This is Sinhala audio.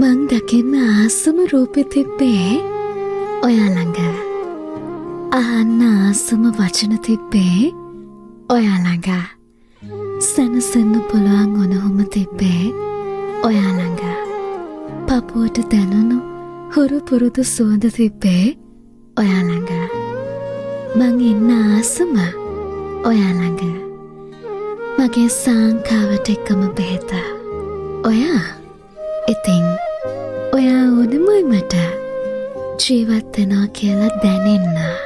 මං දකින්න ආසම රූපෙ තිබ්බේ ඔයා ළඟ. අහන්න ආසම වචන තිබ්බේ ඔයා ළඟ. සැනසෙන්න පුළුවන් උණුහුම තිබ්බේ ඔයා ළඟ. පපුවට දැනුණු හුරු පුරුදු සුවඳ තිබ්බේ ඔයා ළඟ. මං ඉන්න ආසම ඔයා ළඟ. මගේ සාංකාවට එකම බෙහෙත ඔයා. ඉතින් ඔයා ඕනෙමයි මට ජීවත් වෙනවා කියලා දැනෙන්න.